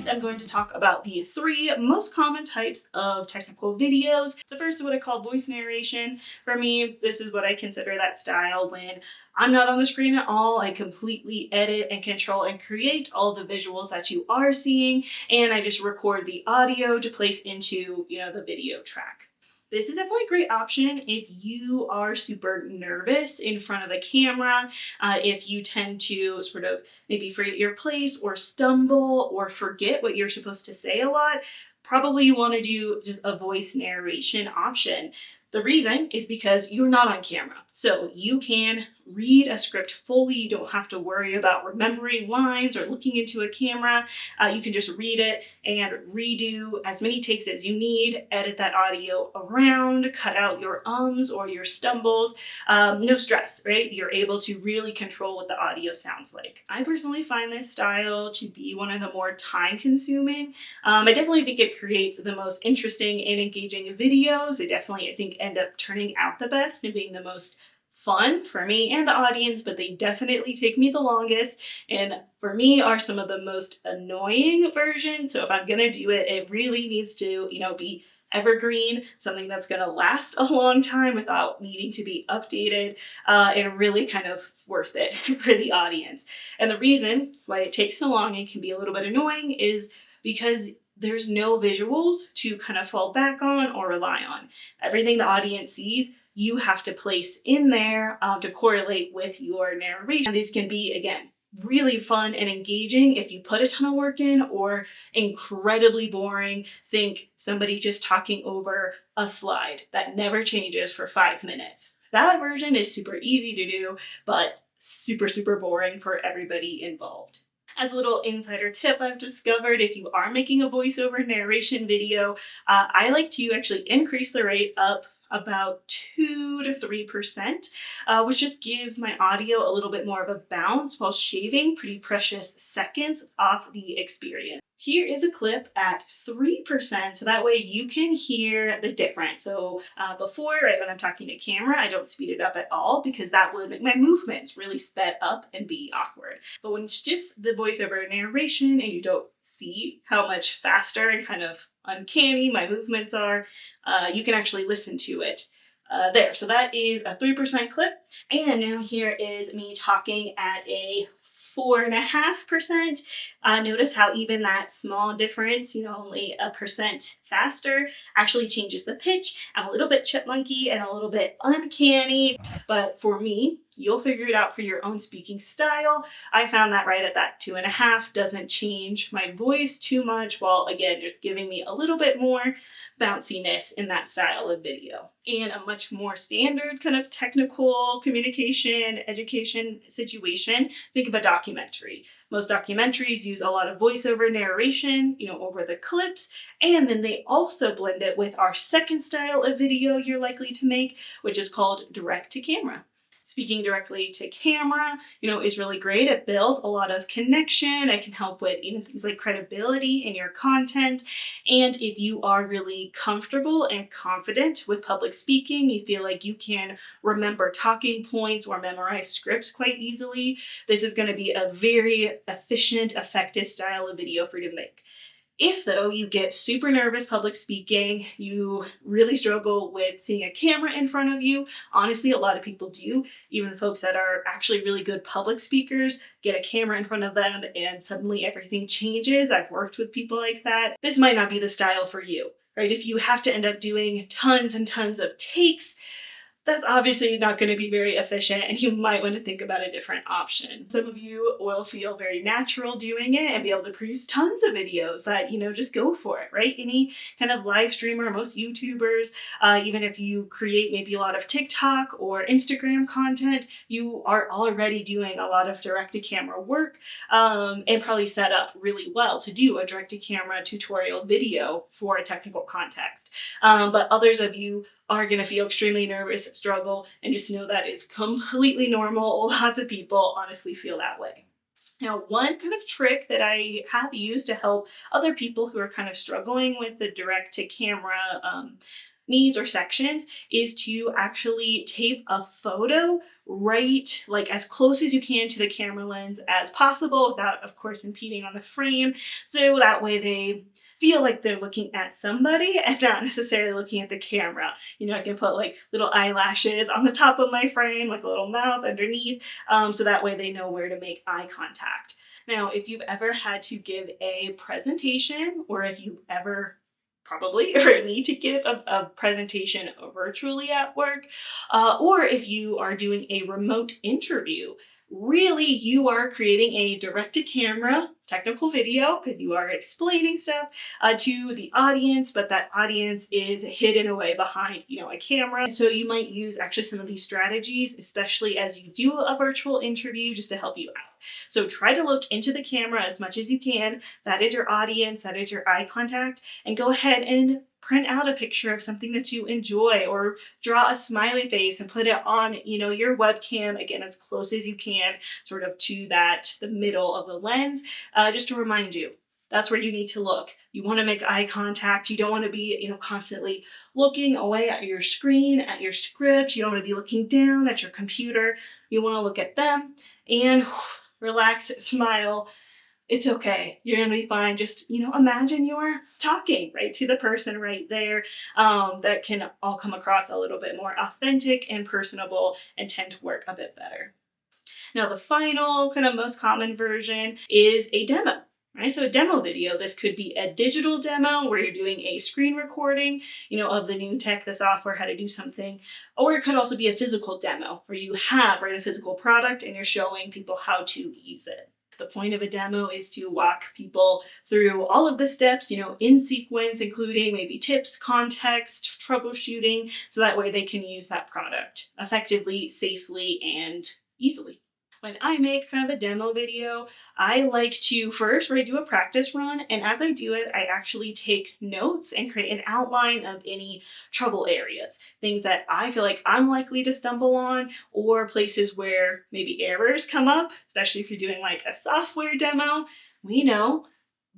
guys, I'm going to talk about the three most common types of technical videos. The first is what I call voice narration. For me, this is what I consider that style when I'm not on the screen at all. I completely edit and control and create all the visuals that you are seeing, and I just record the audio to place into, the video track. This is definitely a great option if you are super nervous in front of a camera, if you tend to sort of maybe forget your place or stumble or forget what you're supposed to say a lot. Probably you want to do just a voice narration option. The reason is because you're not on camera. So you can read a script fully. You don't have to worry about remembering lines or looking into a camera. You can just read it and redo as many takes as you need, edit that audio around, cut out your ums or your stumbles. No stress, right? You're able to really control what the audio sounds like. I personally find this style to be one of the more time consuming. I definitely think it creates the most interesting and engaging videos. They definitely, I think, end up turning out the best and being the most fun for me and the audience, but they definitely take me the longest, and for me are some of the most annoying versions. So if I'm gonna do it, it really needs to, be evergreen, something that's gonna last a long time without needing to be updated, and really kind of worth it for the audience. And the reason why it takes so long and can be a little bit annoying is because there's no visuals to kind of fall back on or rely on. Everything the audience sees, you have to place in there to correlate with your narration. And these can be, again, really fun and engaging if you put a ton of work in, or incredibly boring. Think somebody just talking over a slide that never changes for 5 minutes. That version is super easy to do, but super, super boring for everybody involved. As a little insider tip I've discovered, if you are making a voiceover narration video, I like to actually increase the rate up about 2 to 3%, which just gives my audio a little bit more of a bounce while shaving pretty precious seconds off the experience. Here is a clip at 3%, so that way you can hear the difference. So before, right, when I'm talking to camera, I don't speed it up at all because that would make my movements really sped up and be awkward. But when it's just the voiceover narration and you don't see how much faster and kind of uncanny my movements are, you can actually listen to it there. So that is a 3% clip. And now here is me talking at a 4.5%. Notice how even that small difference, only a percent faster, actually changes the pitch. I'm a little bit chipmunky and a little bit uncanny, but for me, you'll figure it out for your own speaking style. I found that right at that 2.5 doesn't change my voice too much, while again, just giving me a little bit more bounciness in that style of video. In a much more standard kind of technical communication, education situation, think of a documentary. Most documentaries use a lot of voiceover narration, over the clips, and then they also blend it with our second style of video you're likely to make, which is called direct to camera. Speaking directly to camera, is really great. It builds a lot of connection. It can help with even things like credibility in your content. And if you are really comfortable and confident with public speaking, you feel like you can remember talking points or memorize scripts quite easily, this is going to be a very efficient, effective style of video for you to make. If, though, you get super nervous public speaking, you really struggle with seeing a camera in front of you. Honestly, a lot of people do. Even folks that are actually really good public speakers get a camera in front of them and suddenly everything changes. I've worked with people like that. This might not be the style for you, right? If you have to end up doing tons and tons of takes, that's obviously not going to be very efficient, and you might want to think about a different option. Some of you will feel very natural doing it and be able to produce tons of videos that, just go for it, right? Any kind of live streamer, most YouTubers, even if you create maybe a lot of TikTok or Instagram content, you are already doing a lot of direct-to-camera work, and probably set up really well to do a direct-to-camera tutorial video for a technical context. But others of you are going to feel extremely nervous, struggle, and just know that is completely normal. Lots of people honestly feel that way. Now, one kind of trick that I have used to help other people who are kind of struggling with the direct to camera needs or sections is to actually tape a photo right, like as close as you can to the camera lens as possible without, of course, impeding on the frame. So that way they feel like they're looking at somebody and not necessarily looking at the camera. You know, I can put like little eyelashes on the top of my frame, like a little mouth underneath, so that way they know where to make eye contact. Now, if you've ever had to give a presentation, or if you ever probably or need to give a presentation virtually at work, or if you are doing a remote interview, really you are creating a direct to camera technical video because you are explaining stuff to the audience, but that audience is hidden away behind, you know, a camera. So you might use actually some of these strategies, especially as you do a virtual interview, just to help you out. So try to look into the camera as much as you can. That is your audience, that is your eye contact, and go ahead and print out a picture of something that you enjoy, or draw a smiley face and put it on, you know, your webcam, again, as close as you can, sort of to the middle of the lens, just to remind you. That's where you need to look. You want to make eye contact. You don't want to be, you know, constantly looking away at your screen, at your script. You don't want to be looking down at your computer. You want to look at them and relax, smile. It's okay. You're going to be fine. Just, you know, imagine you're talking right to the person right there. That can all come across a little bit more authentic and personable and tend to work a bit better. Now, the final kind of most common version is a demo. Right? So a demo video, this could be a digital demo where you're doing a screen recording, you know, of the new tech, the software, how to do something. Or it could also be a physical demo where you have, right, a physical product and you're showing people how to use it. The point of a demo is to walk people through all of the steps, you know, in sequence, including maybe tips, context, troubleshooting, so that way they can use that product effectively, safely, and easily. When I make kind of a demo video, I like to first, right, do a practice run. And as I do it, I actually take notes and create an outline of any trouble areas, things that I feel like I'm likely to stumble on, or places where maybe errors come up, especially if you're doing like a software demo. We know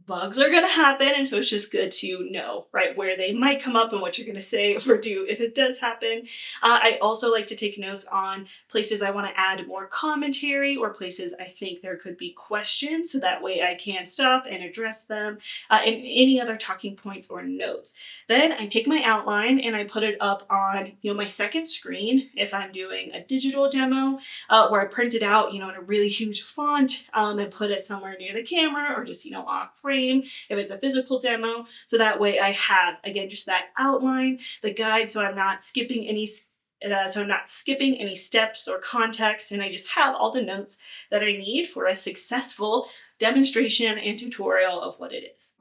bugs are going to happen. And so it's just good to know, right, where they might come up and what you're going to say or do if it does happen. I also like to take notes on places I want to add more commentary, or places I think there could be questions. So that way I can stop and address them, and any other talking points or notes. Then I take my outline and I put it up on, you know, my second screen if I'm doing a digital demo, where I print it out, you know, in a really huge font, and put it somewhere near the camera, or just, you know, off frame if it's a physical demo. So that way I have, again, just that outline, the guide, so I'm not skipping any steps or context, and I just have all the notes that I need for a successful demonstration and tutorial of what it is.